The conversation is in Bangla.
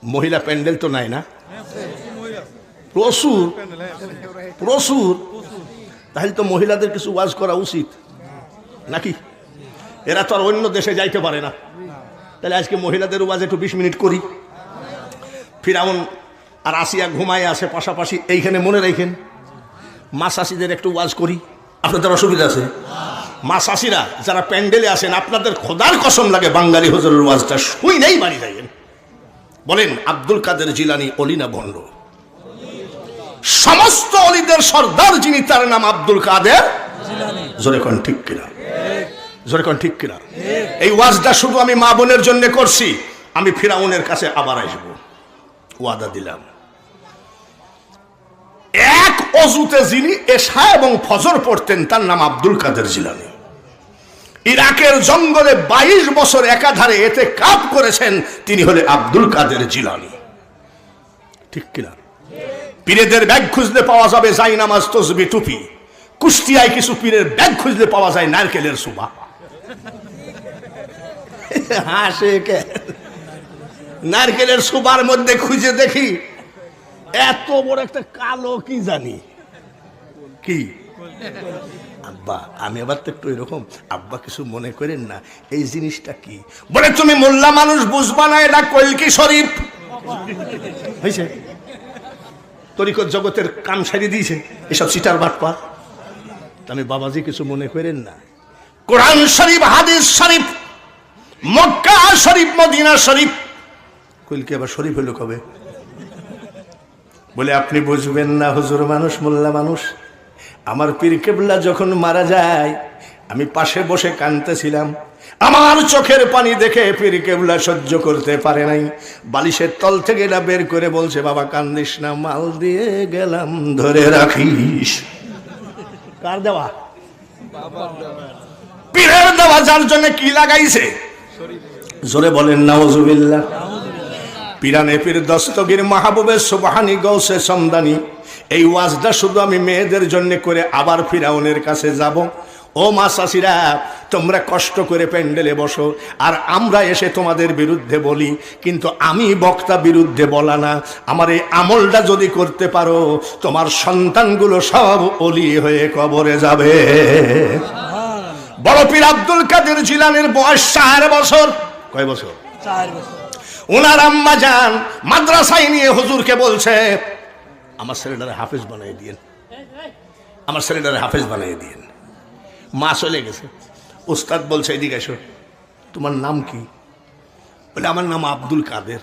মহিলা প্যান্ডেল তো নাই না? প্রচুর প্রচুর। তাহলে তো মহিলাদের কিছু ওয়াজ করা উচিত নাকি? এরা তো আর অন্য দেশে যাইতে পারে না, তাহলে আজকে মহিলাদের ওয়াজ একটু 20 মিনিট করি। ফিরাউন আর আসিয়া ঘুমায় আসে পাশাপাশি, এইখানে মনে রাখেন মা শাশিদের একটু ওয়াজ করি। আপনাদের অসুবিধা আছে? মা শাশিরা যারা প্যান্ডেলে আসেন, আপনাদের খোদার কসম লাগে বাঙালি হুজুরের ওয়াজটা শুই নাই বাড়ি যাইবেন। বলেন আব্দুল কাদের জিলানী অলি না ভণ্ড? সমস্ত অলিদের সর্দার যিনি, তার নাম আব্দুল কাদের জিলানী। জোরে কোন ঠিক কিনা? জোরে কোন ঠিক কিনা? এই ওয়াজটা শুধু আমি মা বোনের জন্য করছি। আমি ফিরাউনের কাছে আবার আসবো, ওয়াদা দিলাম। এক অজুতে যিনি এশা এবং ফজর পড়তেন, তার নাম আব্দুল কাদের জিলানী। ইরাকের জঙ্গলে 22 বছর একাধারে এতে কাপ করেছেন, তিনি হলে আব্দুল কাদের জিলানী। ঠিক কিনা? পীরেদের ব্যাগ খুঁজলে পাওয়া যাবে জায়নামাজ, তসবিহ, টুপি। কুষ্টিয়ায় কিছু পীরের ব্যাগ খুঁজলে পাওয়া যায় নারকেলের সুবা। হাসে কে? নারকেলের সুবার মধ্যে খুঁজে দেখি এত বড় একটা কালো কি জানি কি। আব্বা, আমি আবার তো একটু এরকম, আব্বা কিছু মনে করেন না, এই জিনিসটা কি? বলে তুমি মোল্লা মানুষ বুঝবা না, এটা কলকি শরীফ হয়েছে। তরিকত জগতের কাম সারি দিয়েছে এসব সিটার বাটপা। আমি বাবাজি কিছু মনে করেন না, কোরআন শরীফ, হাদিস শরীফ, মক্কা শরীফ, মদিনা শরীফ। কলকি আবার শরীফ হলো কবে? বলে আপনি বুঝবেন না, হুজুর মানুষ, মোল্লা মানুষ। আমার পীর কেবলা যখন মারা যায়, আমি পাশে বসে কাঁদতেছিলাম। আমার চোখের পানি দেখে পীর কেবলা সহ্য করতে পারে নাই, বালিশের তল থেকে এটা বের করে বলছে, বাবা কান্দিস না, মাল দিয়ে গেলাম, ধরে রাখিস। কার দেওয়া? পীরের দেওয়া, যার জন্য কি লাগাইছে? জোরে বলেন নাউজুবিল্লাহ। পিরানে পীর দস্তগীর মাহবুবে সুবহানি গৌসে সমদানি। এই ওয়াজটা শুধু আমি মেয়েদের জন্য করে আবার ফিরাউনের কাছে যাব। ও মা শাশিরা, তোমরা কষ্ট করে প্যান্ডেলে বসো আর আমরা এসে তোমাদের বিরুদ্ধে বলি, কিন্তু আমি বক্তা বিরুদ্ধে বলা না। আমার এই আমলটা যদি করতে পারো, তোমার সন্তানগুলো সব অলি হয়ে কবরে যাবে। বড় পীর আব্দুল কাদের জিলানীর বয়স 4 বছর। কয় বছর? 4 বছর। ওনার আম্মা যান মাদ্রাসায় নিয়ে হুজুরকে বলছে, আমার ছেলেটারে হাফেজ বানিয়ে দিয়েন, আমার ছেলেটারে হাফেজ বানিয়ে দিয়েন। মা চলে গেছে, উস্তাদ বলছে এদিকে এসো, তোমার নাম কি? বলে আমার নাম আব্দুল কাদের।